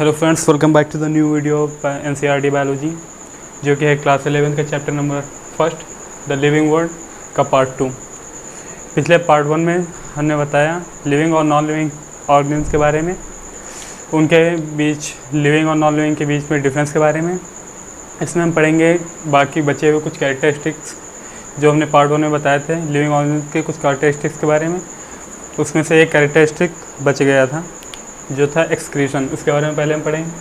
Hello friends, welcome back to the new video of NCERT biology, जो कि है class 11 का chapter number first the living world का part 2। पिछले part 1 में हमने बताया लिविंग और नॉन लिविंग ऑर्गेनिज्म के बारे में, उनके बीच लिविंग और नॉन लिविंग के बीच में डिफरेंस के बारे में। इसमें हम पढ़ेंगे बाकी बचे हुए कुछ कैरेक्टरिस्टिक्स जो हमने पार्ट 1 में बताए थे लिविंग ऑर्गेनिज्म के कुछ कैरेक्टरिस्टिक्स के बारे में। उसमें से एक कैरेक्टरिस्टिक बच गया था जो था एक्सक्रीशन। उसके बारे में पहले हम पढ़ेंगे।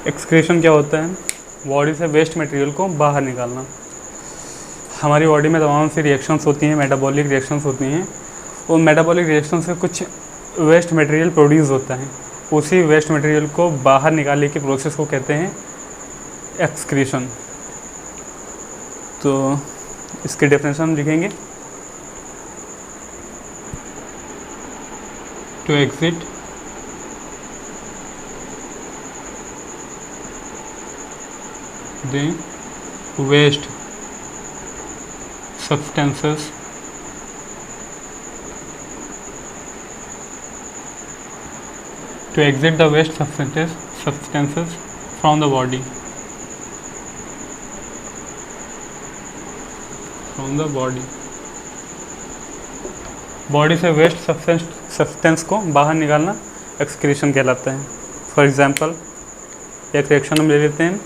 एक्सक्रीशन क्या होता है? बॉडी से वेस्ट मटेरियल को बाहर निकालना। हमारी बॉडी में तमाम सी रिएक्शंस होती हैं, मेटाबॉलिक रिएक्शंस होती हैं। उन मेटाबॉलिक रिएक्शन से कुछ वेस्ट मटेरियल प्रोड्यूस होता है, उसी वेस्ट मटेरियल को बाहर निकालने की प्रोसेस को कहते हैं एक्सक्रीशन। तो इसके डेफिनेशन हम लिखेंगे। To exit the waste substances to exit the waste substances from the body. Body से वेस्ट सब्सटेंस को बाहर निकालना एक्सक्रीशन कहलाता है। फॉर एग्जांपल एक रिएक्शन हम ले लेते हैं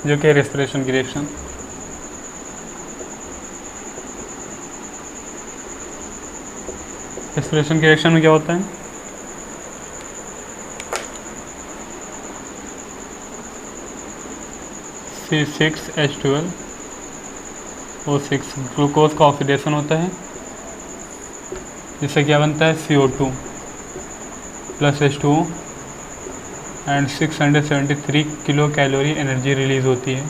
जो कि रेस्पिरेशन की रिएक्शन। रेस्पिरेशन के रिएक्शन में क्या होता है? C6H12O6 ग्लूकोज का ऑक्सीडेशन होता है, जिससे क्या बनता है CO2 plus H2O and 673 kilo calorie energy release होती है।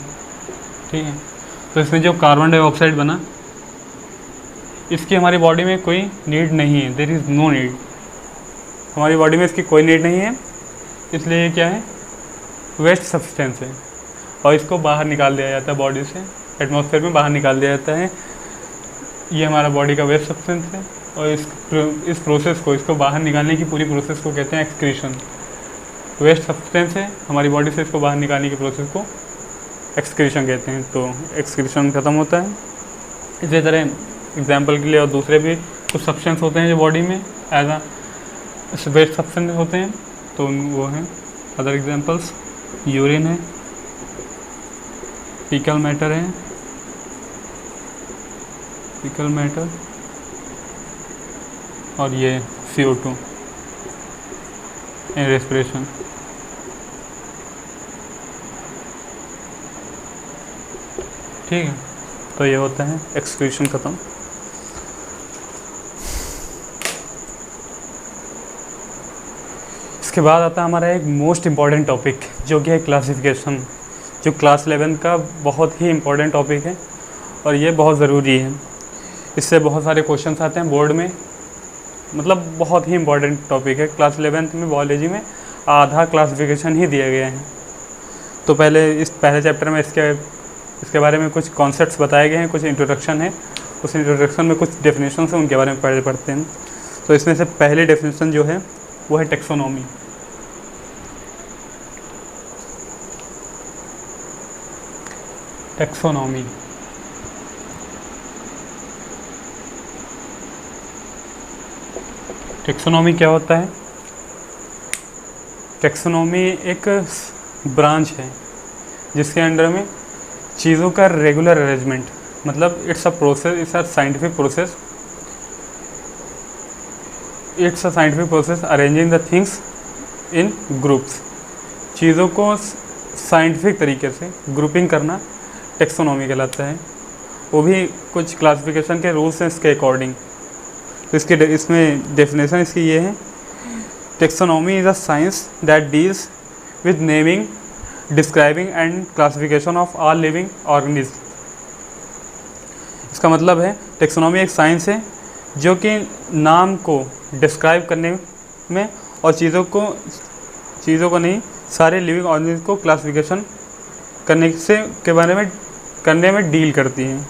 ठीक है, तो इसमें जो कार्बन डाइऑक्साइड बना, इसकी हमारी बॉडी में कोई नीड नहीं है। There is no need. हमारी बॉडी में इसकी कोई नीड नहीं है, इसलिए ये क्या है? वेस्ट सब्सटेंस है और इसको बाहर निकाल दिया जाता है बॉडी से, एटमॉस्फेयर में बाहर निकाल दिया जाता है। ये हमारा बॉडी का वेस्ट सब्सटेंस है और इस प्रोसेस को, इसको बाहर निकालने की पूरी प्रोसेस को कहते हैं एक्सक्रीशन। वेस्ट सब्सटेंस है, हमारी बॉडी से इसको बाहर निकालने की प्रोसेस को एक्सक्रीशन कहते हैं। तो एक्सक्रीशन ख़त्म होता है। इसी तरह एग्जाम्पल के लिए और दूसरे भी कुछ सब्सटेंस होते हैं जो बॉडी में एज अ वेस्ट सब्सटेंस होते हैं, तो वो हैं अदर एग्जाम्पल्स। यूरिन है, फीकल मैटर है, और ये CO2 इन रेस्पिरेशन। ठीक है, तो ये होता है एक्सक्रीशन ख़त्म। इसके बाद आता है हमारा एक मोस्ट इम्पॉर्टेंट टॉपिक जो कि है क्लासिफिकेशन, जो क्लास 11 का बहुत ही इम्पॉर्टेंट टॉपिक है और ये बहुत ज़रूरी है। इससे बहुत सारे क्वेश्चंस आते हैं बोर्ड में, मतलब बहुत ही इम्पॉर्टेंट टॉपिक है। क्लास 11 में बायोलॉजी में आधा क्लासिफिकेशन ही दिया गया है। तो पहले चैप्टर में इसके बारे में कुछ कॉन्सेप्ट्स बताए गए हैं, कुछ इंट्रोडक्शन है। उस इंट्रोडक्शन में कुछ डेफिनेशन है, उनके बारे में पढ़ते हैं। तो इसमें से पहली डेफिनेशन जो है वो है टेक्सोनॉमी। टेक्सोनॉमी क्या होता है? टेक्सोनॉमी एक ब्रांच है जिसके अंडर में चीज़ों का रेगुलर अरेंजमेंट, मतलब it's a scientific process arranging the things in groups. चीज़ों को साइंटिफिक तरीके से ग्रुपिंग करना टेक्सोनॉमी कहलाता है। वो भी कुछ क्लासिफिकेशन के रूल्स हैं इसके अकॉर्डिंग। तो इसमें डेफिनेशन इसकी ये है, taxonomy is a science that deals with naming, describing and classification of all living organism. इसका मतलब है टेक्सोनॉमी एक साइंस है जो कि नाम को डिस्क्राइब करने में और चीज़ों को नहीं, सारे लिविंग ऑर्गेनिज्म को क्लासिफिकेशन करने में डील करती हैं।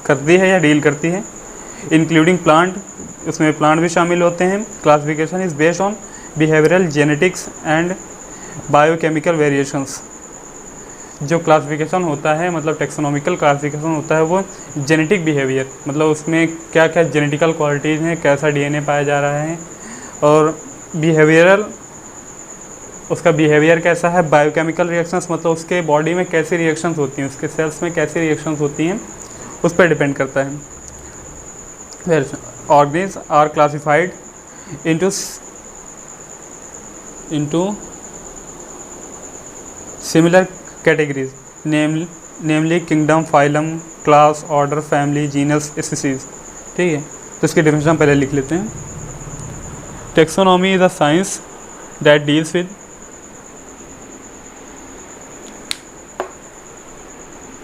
करती है या डील करती है। इंक्लूडिंग प्लांट, उसमें प्लांट भी शामिल होते हैं। Classification is based on behavioural genetics and biochemical variations. जो क्लासिफिकेशन होता है, मतलब टेक्सोनॉमिकल क्लासिफिकेशन होता है, वो जेनेटिक बिहेवियर, मतलब उसमें क्या क्या जेनेटिकल क्वालिटीज़ हैं, कैसा डीएनए पाया जा रहा है, और बिहेवियरल, उसका बिहेवियर कैसा है। बायोकेमिकल रिएक्शंस, मतलब उसके बॉडी में कैसी रिएक्शंस होती हैं, उसके सेल्स में कैसी रिएक्शंस होती हैं, उस पर डिपेंड करता है। Organisms are classified into similar categories, namely kingdom, phylum, class, order, family, genus, species। ठीक है, तो इसकी डेफिनेशन पहले लिख लेते हैं। Taxonomy is a science that deals with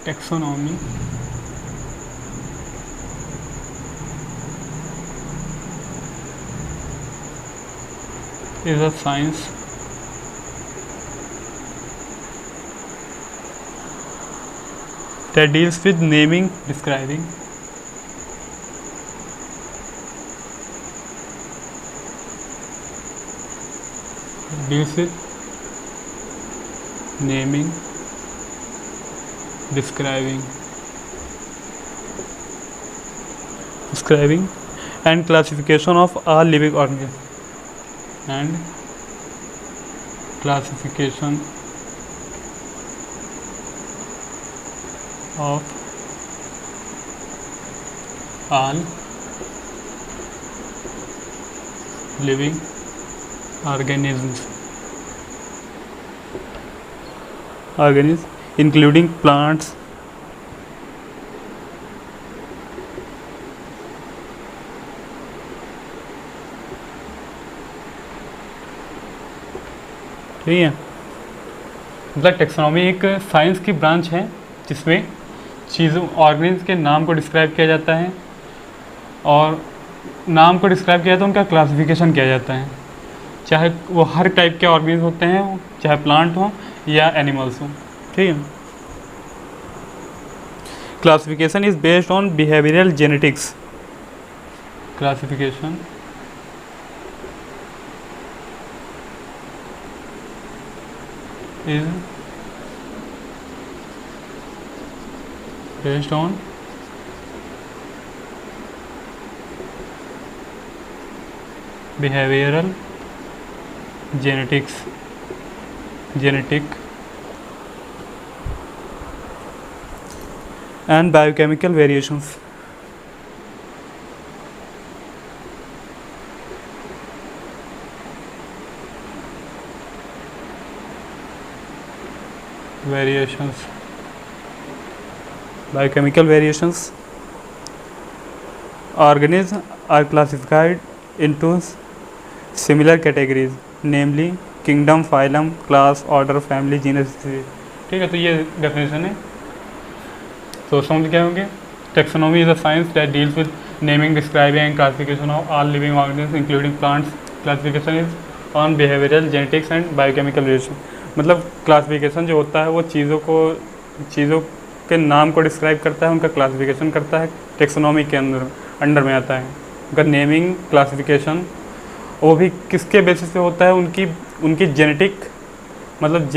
taxonomy is a science that deals with naming, describing, deals with naming, describing and classification of all living organisms and classification of all living organisms including plants, ठीक है। मतलब taxonomy एक science की branch है जिसमें चीज़ों, organism के नाम को डिस्क्राइब किया जाता है, और नाम को डिस्क्राइब किया जाता है, उनका क्लासिफिकेशन किया जाता है, चाहे वो हर टाइप के ऑर्गेनिज्म होते हैं, चाहे प्लांट हो या एनिमल्स हो। ठीक है। Classification is based on behavioural genetics. Classification is based on behavioral genetics, genetic and biochemical variations। Biochemical variations। Organisms are classified into similar categories, namely kingdom, phylum, class, order, family, genus, species। ठीक है, तो ये definition है। तो समझ क्या होंगे। Taxonomy is a science that deals with naming, describing and classification of all living organism including plants. Classification is on behavioural genetics and biochemical variation. मतलब क्लासिफिकेशन जो होता है वो चीज़ों के नाम को डिस्क्राइब करता है, उनका क्लासिफिकेशन करता है, टेक्सोनॉमी के अंडर में आता है। उनका नेमिंग, क्लासिफिकेशन वो भी किसके बेसिस पे होता है, उनकी जेनेटिक, मतलब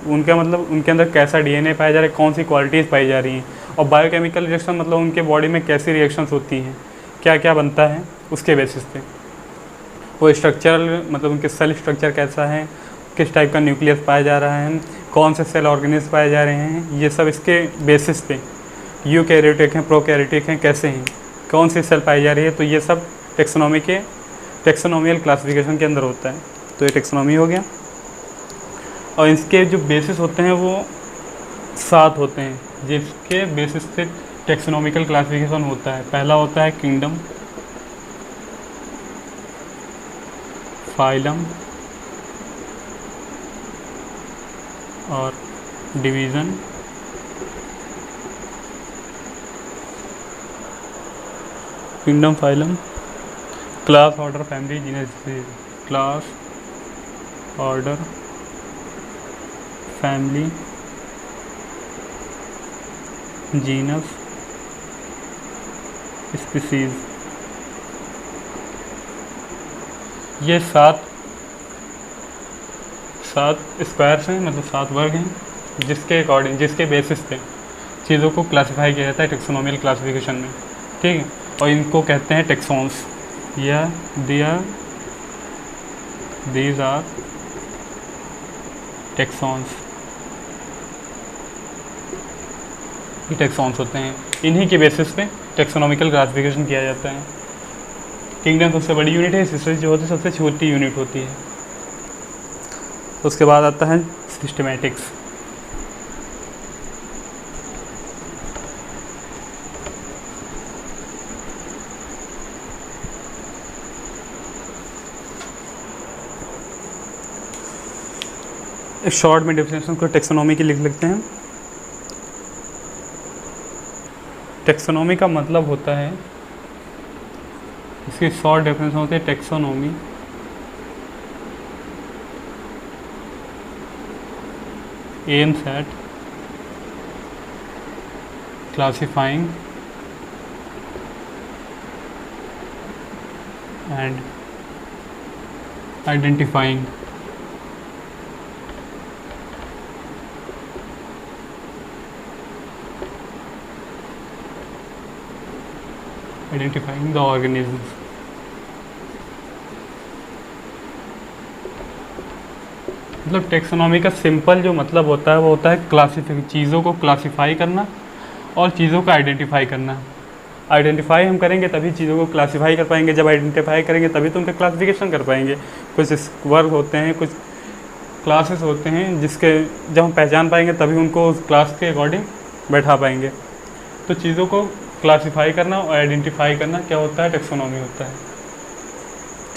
उनका मतलब उनके अंदर कैसा डीएनए पाया जा रहा है, कौन सी क्वालिटीज़ पाई जा रही हैं, और बायोकेमिकल रिएक्शन मतलब उनके बॉडी में कैसी रिएक्शंस होती हैं, क्या क्या बनता है, उसके बेसिस पे वो स्ट्रक्चरल, मतलब उनके सेल स्ट्रक्चर कैसा है, किस टाइप का न्यूक्लियस पाया जा रहा है, कौन से सेल ऑर्गेनिज्म पाए जा रहे हैं, ये सब इसके बेसिस पे यूकैरियोटिक हैं, प्रोकैरियोटिक हैं, कैसे हैं, कौन सी सेल पाई जा रही है, तो ये सब टेक्सोनॉमियल क्लासिफिकेशन के अंदर होता है। तो ये टेक्सोनॉमी हो गया। और इसके जो बेसिस होते हैं वो 7 होते हैं, जिसके बेसिस पे टेक्सोनॉमिकल क्लासिफिकेशन होता है। पहला होता है किंगडम, फाइलम और division, kingdom, phylum, class, order, family, genus. Class, order, family, genus, species. ये सात स्क्वायर्स हैं, मतलब 7 वर्ग हैं, जिसके अकॉर्डिंग, जिसके बेसिस पे चीज़ों को क्लासिफाई किया जाता है टेक्सोनोमिकल क्लासिफिकेशन में, ठीक है। और इनको कहते हैं टेक्सॉन्स, या दीज आर टेक्सॉन्स। ये टेक्सॉन्स होते हैं, इन्हीं के बेसिस पे टेक्सोनोमिकल क्लासिफिकेशन किया जाता है। किंगडम सबसे बड़ी यूनिट है, स्पीसीज जो होती है सबसे छोटी यूनिट होती है। उसके बाद आता है सिस्टमैटिक्स। एक शॉर्ट में डेफिनेशन को टेक्सोनॉमी की लिख लेते हैं। टेक्सोनॉमी का मतलब होता है, इसकी शॉर्ट डेफिनेशन होती है, taxonomy aims at classifying and identifying the organisms। मतलब टेक्सोनॉमी का सिंपल जो मतलब होता है वो होता है चीज़ों को क्लासिफाई करना और चीज़ों को आइडेंटिफाई करना। आइडेंटिफाई हम करेंगे तभी चीज़ों को क्लासिफाई कर पाएंगे, जब आइडेंटिफाई करेंगे तभी तो उनका क्लासिफिकेशन कर पाएंगे। कुछ वर्ग होते हैं, कुछ क्लासेस होते हैं जिसके जब हम पहचान पाएंगे तभी उनको उस क्लास के अकॉर्डिंग बैठा पाएंगे। तो चीज़ों को क्लासिफाई करना और आइडेंटिफाई करना क्या होता है, टेक्सोनॉमी होता है,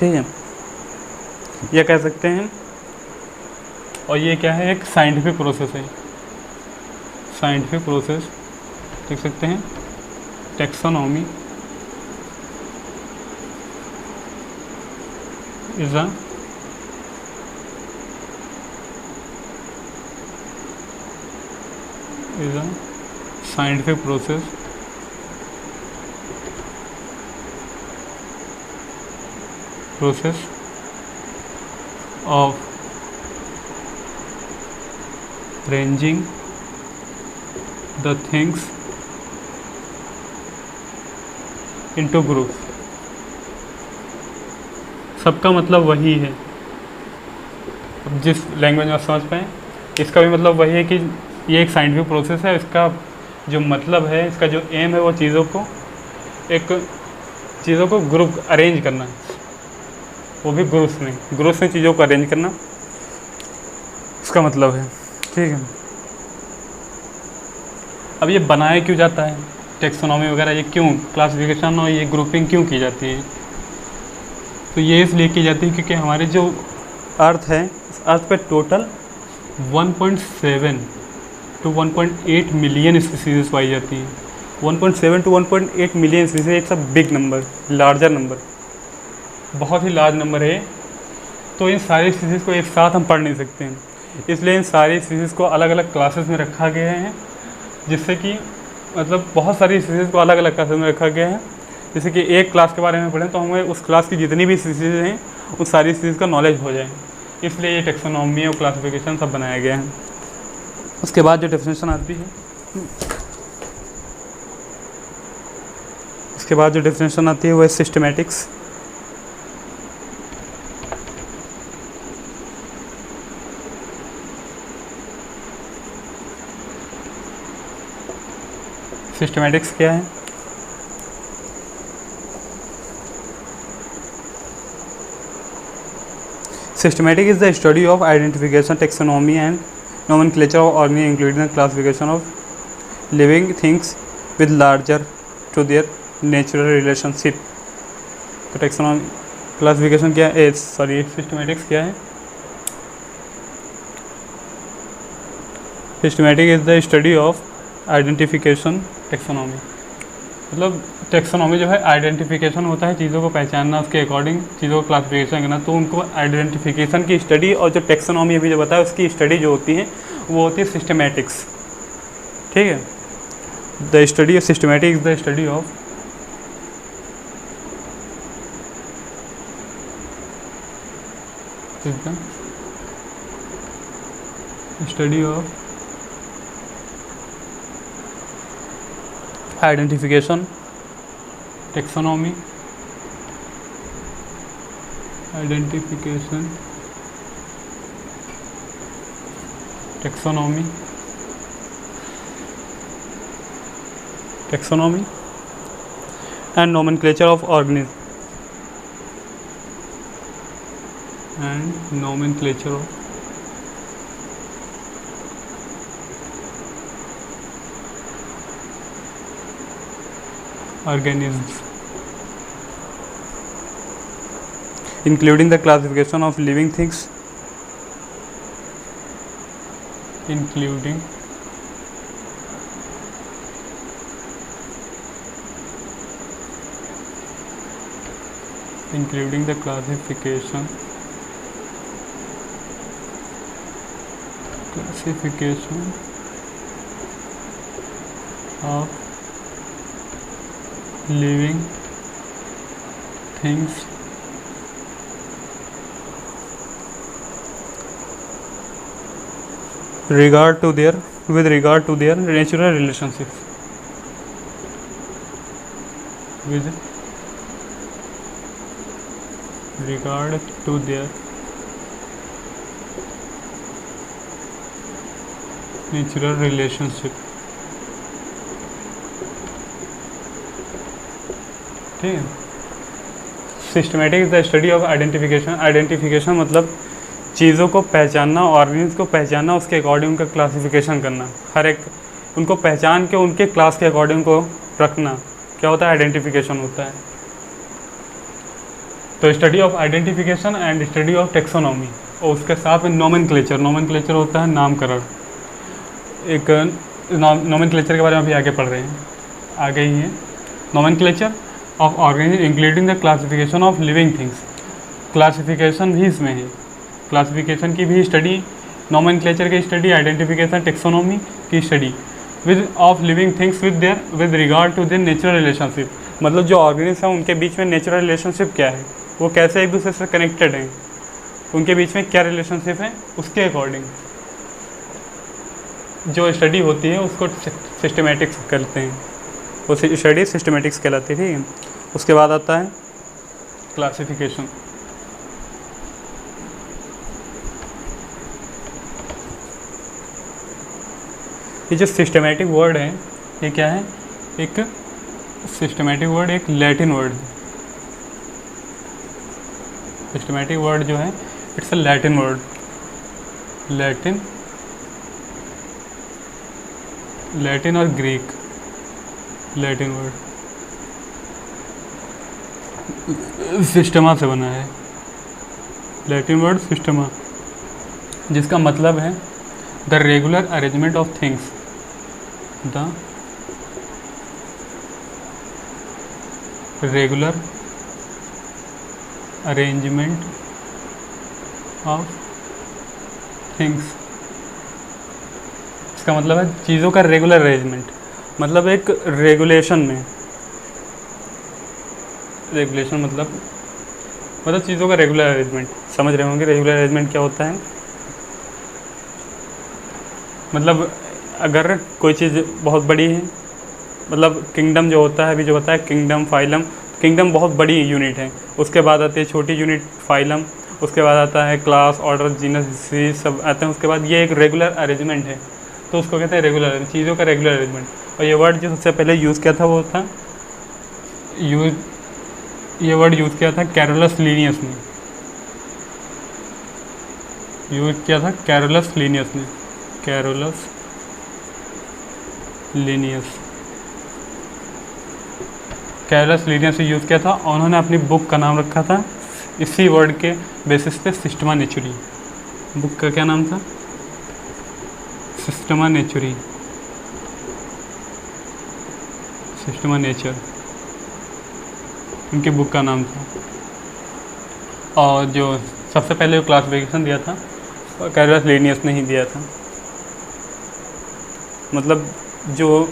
ठीक है, यह कह सकते हैं। और ये क्या है, एक साइंटिफिक प्रोसेस है, साइंटिफिक प्रोसेस देख सकते हैं। Taxonomy is a scientific process of arranging the things into groups। सबका मतलब वही है, अब जिस लैंग्वेज में आप समझ पाएँ, इसका भी मतलब वही है कि ये एक साइंटिफिक प्रोसेस है। इसका जो मतलब है, इसका जो एम है वो चीज़ों को ग्रुप अरेंज करना है, वो भी ग्रुप्स में चीज़ों को अरेंज करना, इसका मतलब है, ठीक है। अब ये बनाया क्यों जाता है टेक्सोनॉमी वगैरह, ये क्यों क्लासिफिकेशन और ये ग्रुपिंग क्यों की जाती है? तो ये इसलिए की जाती है क्योंकि हमारे जो अर्थ है, इस अर्थ पे टोटल 1.7 to 1.8 मिलियन स्पीसीज पाई जाती हैं। 1.7 to 1.8 million species, it's a big number, larger number, बहुत ही लार्ज नंबर है। तो इन सारी स्पीसीज़ को एक साथ हम पढ़ नहीं सकते हैं, इसलिए इन सारी स्पीसीज़ को अलग अलग क्लासेस में रखा गया है, जिससे कि मतलब बहुत सारी स्पीसीज़ को अलग अलग क्लासेस में रखा गया है। जैसे कि एक क्लास के बारे में पढ़ें तो हमें उस क्लास की जितनी भी स्पीसीज़ हैं उस सारी स्पीसीज़ का नॉलेज हो जाए, इसलिए ये टेक्सोनॉमी और क्लासिफिकेशन सब बनाया गया है। उसके बाद जो डेफिनेशन आती है, उसके बाद जो डेफिनेशन आती है वो है सिस्टमैटिक्स। सिस्टमैटिक्स क्या है? Systematic is the study of identification, taxonomy and nomenclature of organisms, including the classification of living things with larger to their natural relationship। तो taxonomy classification क्या है, systematics क्या है? Systematic is the study of identification, taxonomy। मतलब taxonomy जो है identification होता है, चीज़ों को पहचानना, उसके अकॉर्डिंग चीज़ों को क्लासिफिकेशन करना। तो उनको आइडेंटिफिकेशन की स्टडी और जो टेक्सोनॉमी अभी जो बताया उसकी स्टडी जो होती है वो होती है सिस्टमैटिक्स, ठीक है। The study of systematic is the study of is the study of identification, taxonomy, identification, taxonomy, taxonomy and nomenclature of organism and nomenclature of organisms, including the classification of living things, including the classification of living things with regard to their natural relationships, with regard to their natural relationship। ठीक है। Systematic is the study of identification. Identification मतलब चीज़ों को पहचानना, organism को पहचानना, उसके according उनका क्लासिफिकेशन करना, हर एक उनको पहचान के उनके क्लास के अकॉर्डिंग को रखना, क्या होता है, आइडेंटिफिकेशन होता है। तो study of identification and study of taxonomy, और उसके साथ में नोमेनक्लेचर। नोमेनक्लेचर होता है नामकरण। एक नोमेनक्लेचर के बारे में अभी आगे पढ़ रहे हैं, आगे ही है। Nomenclature of organism including the classification of living things. Classification भी इसमें है, क्लासिफिकेशन की भी स्टडी, नोमेनक्लेचर की स्टडी, आइडेंटिफिकेशन, टेक्सोनॉमी की study with of living things with regard to their natural relationship. मतलब जो ऑर्गेनिज्म हैं उनके बीच में नेचुरल रिलेशनशिप क्या है, वो कैसे एक दूसरे से कनेक्टेड हैं, उनके बीच में क्या रिलेशनशिप है, उसके अकॉर्डिंग जो स्टडी होती है उसको सिस्टमेटिक्स कहते हैं। वो स्टडी सिस्टमेटिक्स कहलाती है। ठीक है। उसके बाद आता है क्लासिफिकेशन। ये जो सिस्टमेटिक वर्ड है ये क्या है, एक सिस्टमेटिक वर्ड एक लैटिन वर्ड है। सिस्टमेटिक वर्ड जो है it's a Latin word, Latin और ग्रीक, लैटिन वर्ड सिस्टमा से बना है। लैटिन वर्ड सिस्टमा, जिसका मतलब है the regular arrangement of things, the regular arrangement of things. इसका मतलब है चीज़ों का रेगुलर अरेंजमेंट, मतलब एक रेगुलेशन में, रेगुलेशन मतलब चीज़ों का रेगुलर अरेंजमेंट। समझ रहे होंगे रेगुलर अरेंजमेंट क्या होता है। मतलब अगर कोई चीज़ बहुत बड़ी है, मतलब किंगडम जो होता है, अभी जो होता है किंगडम, फाइलम, किंगडम बहुत बड़ी यूनिट है, उसके बाद आती है छोटी यूनिट फाइलम, उसके बाद आता है क्लास, ऑर्डर, जीनस, सब आते हैं। उसके बाद ये एक रेगुलर अरेंजमेंट है, तो उसको कहते हैं रेगुलर, चीज़ों का रेगुलर अरेंजमेंट। और ये वर्ड जो सबसे पहले यूज़ किया था वो था ये वर्ड यूज़ किया था कैरोलस लीनियस ने, यूज़ किया था कैरोलस लीनियस ने, कैरोलस लीनियस, कैरोलस लीनियस से यूज़ किया था। और उन्होंने अपनी बुक का नाम रखा था इसी वर्ड के बेसिस पे, सिस्टमा नेचुरी। बुक का क्या नाम था, सिस्टमा नेचुरी, सिस्टमा नेचर उनकी बुक का नाम था। और जो सबसे पहले जो क्लासिफिकेशन दिया था कैरोलस लीनियस ने ही दिया था। मतलब जो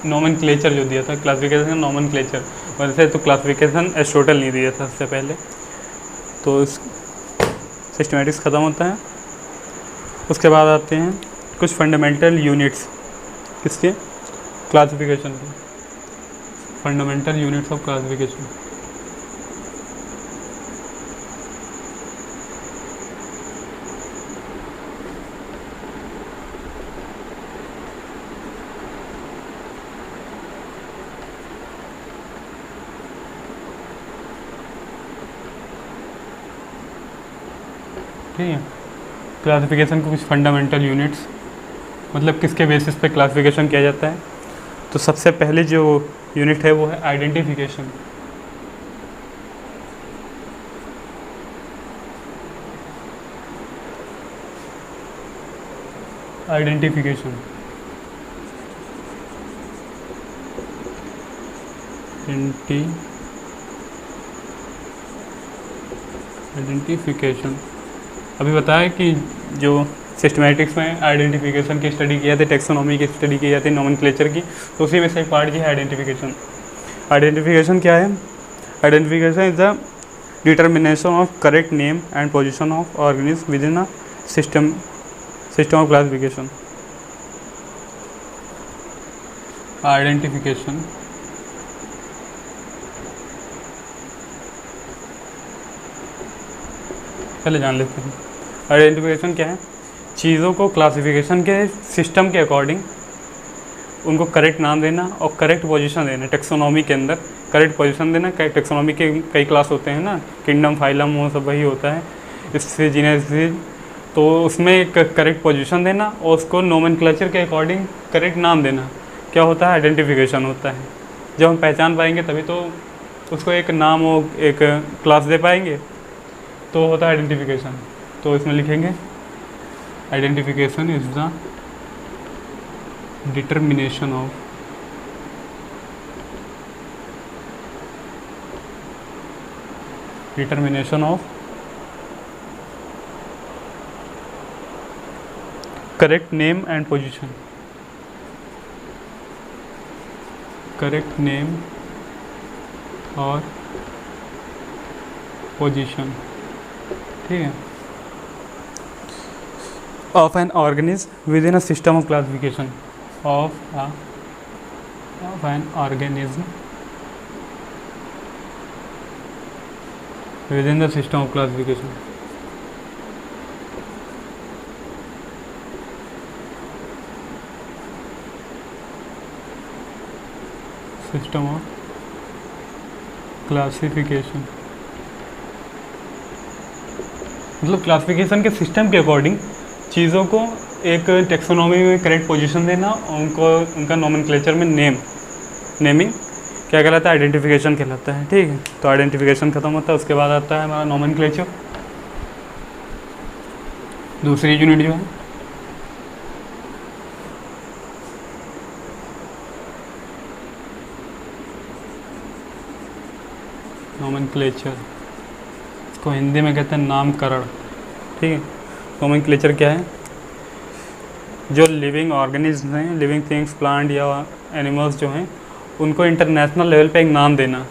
नोमेनक्लेचर जो दिया था, क्लासिफिकेशन नोमेनक्लेचर, वैसे तो क्लासिफिकेशन एरिस्टोटल नहीं दिया था सबसे पहले। तो सिस्टमेटिक्स ख़त्म होता है। उसके बाद आते हैं कुछ फंडामेंटल यूनिट्स किसके, क्लासिफिकेशन के, फंडामेंटल यूनिट्स ऑफ क्लासिफिकेशन। ठीक है, क्लासिफिकेशन को कुछ फंडामेंटल यूनिट्स, मतलब किसके बेसिस पे क्लासिफिकेशन किया जाता है। तो सबसे पहले जो यूनिट है वो है आइडेंटिफिकेशन। आइडेंटिफिकेशन आइडेंटिफिकेशन अभी बताया कि जो सिस्टमैटिक्स में आइडेंटिफिकेशन की स्टडी की जाती है, टेक्सोनॉमी की स्टडी की जाती है, नोमेनक्लेचर की, तो उसी में से एक पार्ट जो है आइडेंटिफिकेशन। आइडेंटिफिकेशन क्या है? Identification is the determination of correct name and position of organism with in a system of classification. Identification पहले जान लेते हैं। आइडेंटिफिकेशन क्या है? चीज़ों को क्लासिफिकेशन के सिस्टम के अकॉर्डिंग उनको करेक्ट नाम देना और करेक्ट पोजीशन देना। टेक्सोनॉमी के अंदर करेक्ट पोजीशन देना। टेक्सोनॉमी के कई क्लास होते हैं ना, किंगडम, फाइलम, वो सब वही होता है, इससे जीनस, तो उसमें एक करेक्ट पोजीशन देना और उसको नोमेनक्लेचर के अकॉर्डिंग करेक्ट नाम देना, क्या होता है? आइडेंटिफिकेशन होता है। जब हम पहचान पाएंगे तभी तो उसको एक नाम और एक क्लास दे पाएंगे, तो होता है आइडेंटिफिकेशन। तो इसमें लिखेंगे identification is the determination of correct name and position. Correct name और पोजीशन, ठीक है, of an organism with in a system of classification. Of an organism with in the system of classification. System of classification मतलब classification के system के according चीज़ों को एक taxonomy में करेक्ट पोजीशन देना, उनको उनका नोमेनक्लेचर में नेमिंग क्या कहलाता है? आइडेंटिफिकेशन कहलाता है। ठीक है, तो आइडेंटिफिकेशन खत्म होता है। उसके बाद आता है हमारा नोमेनक्लेचर, दूसरी यूनिट जो है। नोमेनक्लेचर, इसको हिंदी में कहते हैं नामकरण। ठीक है, नोमेनक्लेचर क्या है? जो लिविंग ऑर्गेनिज्म हैं, लिविंग थिंग्स, प्लांट या एनिमल्स जो हैं, उनको इंटरनेशनल लेवल पे एक नाम देना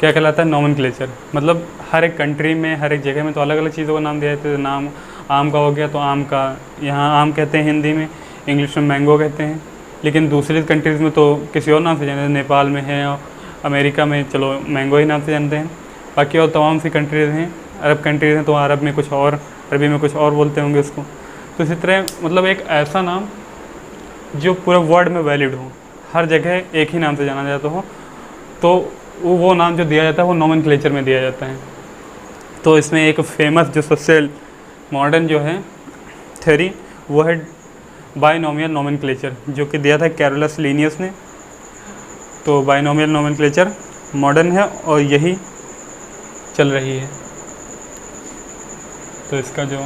क्या कहलाता है? नोमेनक्लेचर। मतलब हर एक कंट्री में, हर एक जगह में तो अलग अलग चीज़ों का नाम दिया जाता है। नाम आम का हो गया तो आम का, यहाँ आम कहते हैं हिंदी में, इंग्लिश में मैंगो कहते हैं, लेकिन दूसरी कंट्रीज़ में तो किसी और नाम से जानते हैं। नेपाल में है और अमेरिका में चलो मैंगो ही नाम से जानते हैं। बाकी और तमाम सी कंट्रीज़ हैं, अरब कंट्रीज़ हैं तो अरब में कुछ और, अरबी में कुछ और बोलते होंगे उसको। तो इसी तरह मतलब एक ऐसा नाम जो पूरे वर्ल्ड में वैलिड हो, हर जगह एक ही नाम से जाना जाता हो, तो वो नाम जो दिया जाता है वो नोमेनक्लेचर में दिया जाता है। तो इसमें एक फेमस जो सबसे मॉडर्न जो है थ्योरी वो है बाइनोमियल नोमेनक्लेचर, जो कि दिया था कैरोलस लीनियस ने। तो बाइनोमियल नोमेनक्लेचर मॉडर्न है और यही चल रही है। तो इसका जो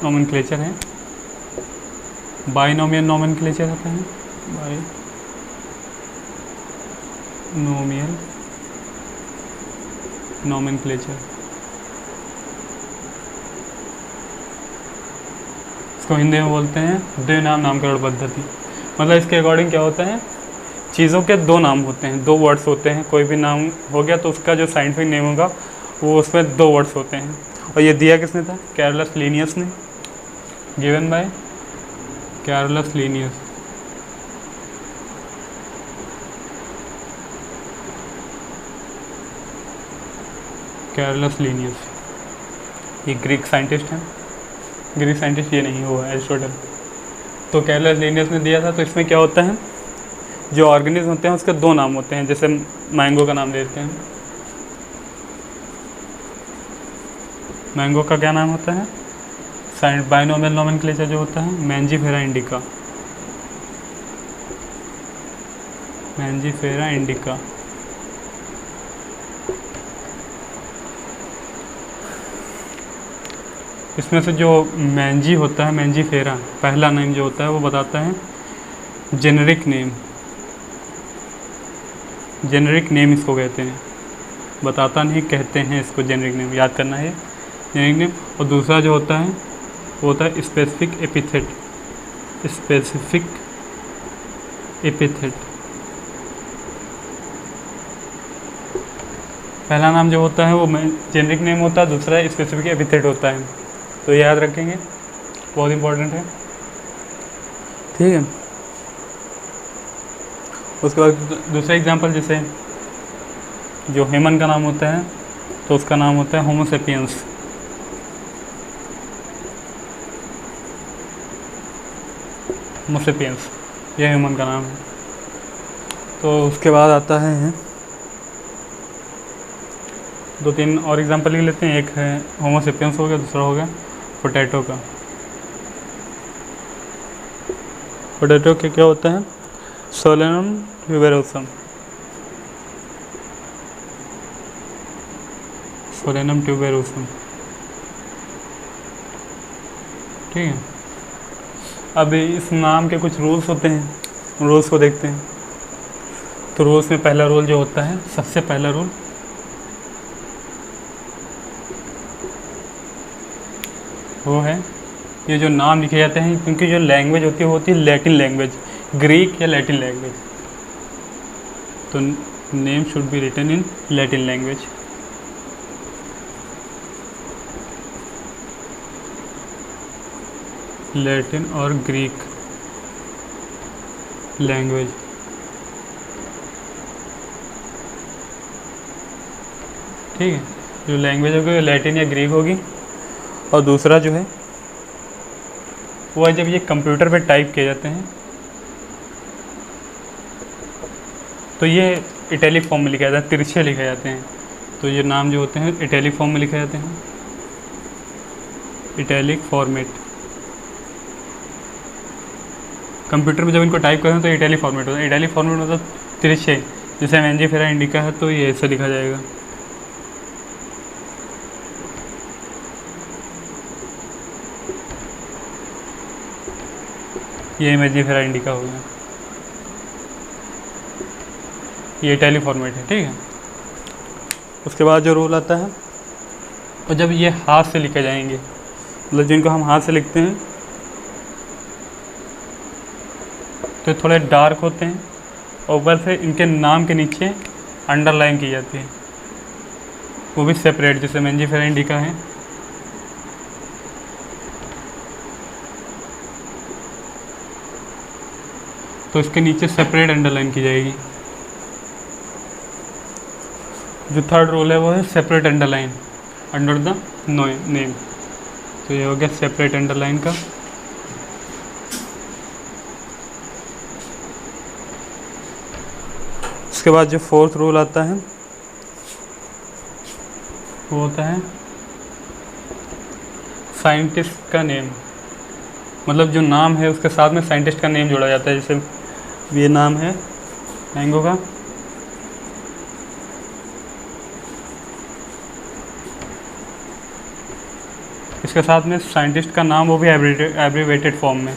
नोमेनक्लेचर है बाइनोमियल नोमेनक्लेचर होता है, बाइनोमियल नोमेनक्लेचर। इसको हिंदी में बोलते हैं द्विनाम नामकरण पद्धति। मतलब इसके अकॉर्डिंग क्या होता है? चीज़ों के दो नाम होते हैं, दो वर्ड्स होते हैं। कोई भी नाम हो गया तो उसका जो साइंटिफिक नेम होगा वो उसमें दो वर्ड्स होते हैं, और ये दिया किसने था? कैरोलस लीनियस ने, given by Carolus Linnaeus. Carolus Linnaeus ये ग्रीक साइंटिस्ट हैं। ग्रीक साइंटिस्ट ये नहीं हुआ एरिस्टोटल। तो कैरोलस लीनियस ने दिया था। तो इसमें क्या होता है, जो ऑर्गेनिज्म होते हैं उसके दो नाम होते हैं। जैसे मैंगो का नाम लेते हैं, मैंगो का क्या नाम होता है? बाइनोमियल नोमेनक्लेचर जो होता है मैंजीफेरा इंडिका, मैंजीफेरा इंडिका। इसमें से जो मैंजी होता है, मैंजीफेरा पहला नेम जो होता है वो बताता है जेनेरिक नेम, जेनेरिक नेम इसको कहते हैं, बताता नहीं, कहते हैं इसको जेनेरिक नेम, याद करना है जेनेरिक नेम। और दूसरा जो होता है वो होता है स्पेसिफिक एपिथेट, स्पेसिफिक एपिथेट। पहला नाम जो होता है वो जेनेरिक नेम होता है, दूसरा स्पेसिफिक एपिथेट होता है। तो याद रखेंगे, बहुत इंपॉर्टेंट है, ठीक है। उसके बाद दूसरा एग्जांपल, जैसे जो ह्यूमन का नाम होता है तो उसका नाम होता है होमो सेपियंस, होमो सेपियंस, यह ह्यूमन का नाम है। तो उसके बाद आता है दो तीन और एग्जांपल लिख लेते हैं। एक है होमो सेपियंस हो गया, दूसरा हो गया पोटैटो का। पोटैटो के क्या होता है? सोलेनम ट्यूबेरोसम, सोलेनम ट्यूबेरोसम, ठीक है। अब इस नाम के कुछ रूल्स होते हैं, रूल्स को देखते हैं। तो रूल्स में पहला रूल जो होता है, सबसे पहला रूल वो है, ये जो नाम लिखे जाते हैं, क्योंकि जो लैंग्वेज होती है वो होती है लैटिन लैंग्वेज, ग्रीक या लैटिन लैंग्वेज, तो name should be written in Latin language. Latin और ग्रीक लैंग्वेज, ठीक है। जो लैंग्वेज होगी लैटिन या ग्रीक होगी। और दूसरा जो है वो है जब ये कंप्यूटर पे टाइप किए जाते हैं तो ये इटैलिक फॉर्म में लिखा जाता है, तिरछे लिखे जाते हैं। तो ये नाम जो होते हैं इटैलिक फॉर्म में लिखे जाते हैं, इटैलिक फॉर्मेट। कंप्यूटर में जब इनको टाइप करते हैं तो इटैलिक फॉर्मेट होता है। इटैलिक फॉर्मेट मतलब तिरछे, जैसे मैंजीफेरा इंडिका है तो ये ऐसे लिखा जाएगा, ये मैंजीफेरा इंडिका हो गया, ये इटैलिक फॉर्मेट है, ठीक है। उसके बाद जो रूल आता है, और जब ये हाथ से लिखे जाएंगे, मतलब जिनको हम हाथ से लिखते हैं तो थोड़े डार्क होते हैं, और ऊपर से इनके नाम के नीचे अंडरलाइन की जाती है, वो भी सेपरेट, जैसे मैंजीफेरा इंडिका है तो इसके नीचे सेपरेट अंडरलाइन की जाएगी। जो थर्ड रूल है वो है separate underline under the name, तो ये हो गया सेपरेट अंडरलाइन का। उसके बाद जो फोर्थ रूल आता है वो होता है साइंटिस्ट का नेम, मतलब जो नाम है उसके साथ में साइंटिस्ट का नेम जोड़ा जाता है। जैसे ये नाम है मैंगो का, इसके साथ में साइंटिस्ट का नाम, वो भी एब्रीवेटेड फॉर्म में।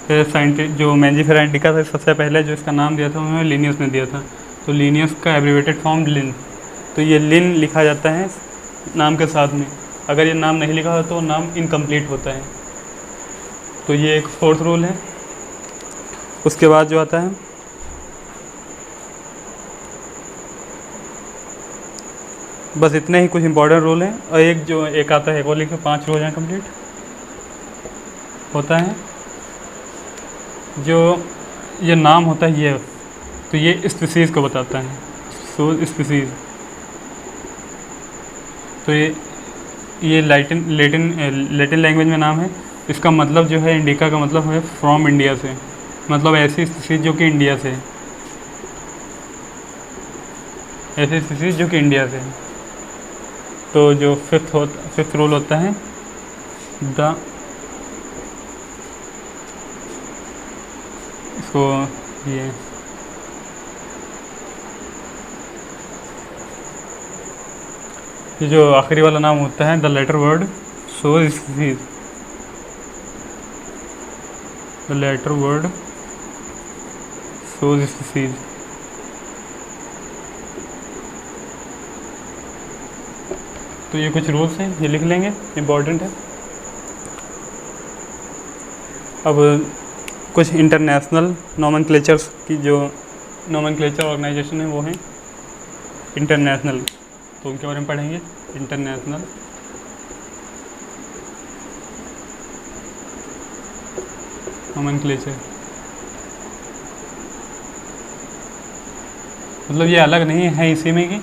फिर साइंटिस्ट जो मैंजीफेरा इंडिका था सबसे पहले जो इसका नाम दिया था उन्होंने लीनियस ने दिया था, तो लीनियस का एब्रीवेटेड फॉर्म लिन, तो ये लिन लिखा जाता है नाम के साथ में। अगर ये नाम नहीं लिखा हो तो नाम इनकम्प्लीट होता है। तो ये एक फोर्थ रूल है। उसके बाद जो आता है बस इतने ही कुछ इंपॉर्टेंट रूल हैं। और एक आता है, वो लिखो 5 रूल हैं कंप्लीट होता है। जो ये नाम होता है ये, तो ये स्पीसीज़ को बताता है। सो स्पीसीज़, तो ये लेटिन लैंग्वेज में नाम है। इसका मतलब जो है, इंडिका का मतलब है फ्रॉम इंडिया से, मतलब ऐसी स्पीसीज़ जो कि इंडिया से है, ऐसी स्पीसीज़ जो कि इंडिया से है। तो जो फिफ्थ रूल होता है, द इसको ये जो आखिरी वाला नाम होता है, the latter word so species, the latter word so species. तो ये कुछ रूल्स हैं, ये लिख लेंगे, इम्पॉर्टेंट है। अब कुछ इंटरनेशनल नोमेनक्लेचर्स की, जो नोमेनक्लेचर ऑर्गेनाइजेशन है वो हैं इंटरनेशनल, तो उनके बारे में पढ़ेंगे। इंटरनेशनल नोमेनक्लेचर, मतलब ये अलग नहीं है इसी में की,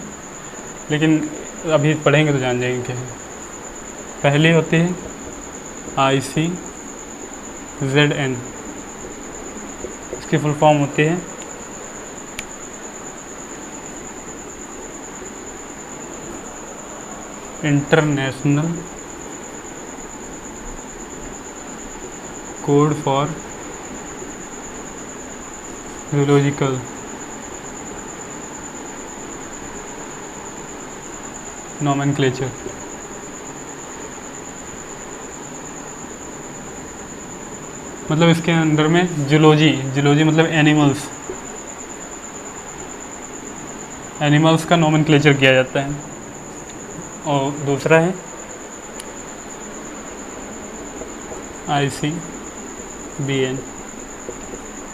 लेकिन अभी पढ़ेंगे तो जान जाएंगे क्या है। पहली होती है ICZN, इसकी फुल फॉर्म होती है international code for zoological nomenclature. मतलब इसके अंदर में जूलॉजी मतलब एनिमल्स का नोमेनक्लेचर किया जाता है। और दूसरा है ICBN,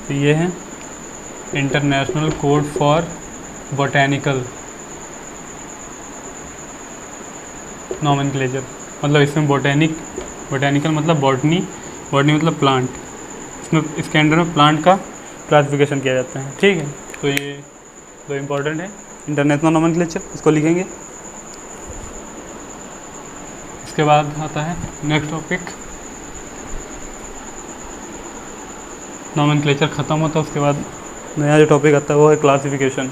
तो ये है international code for botanical nomenclature. मतलब इसमें बोटैनिकल मतलब बॉटनी मतलब प्लांट, इसमें इसके अंडर में प्लांट का क्लासिफिकेशन किया जाता है। ठीक है, तो ये दो इम्पोर्टेंट है, इंटरनेशनल नोमेनक्लेचर, इसको लिखेंगे। इसके बाद आता है नेक्स्ट टॉपिक, नोमेनक्लेचर ख़त्म होता है, उसके बाद नया जो टॉपिक आता है वो है क्लासिफिकेशन।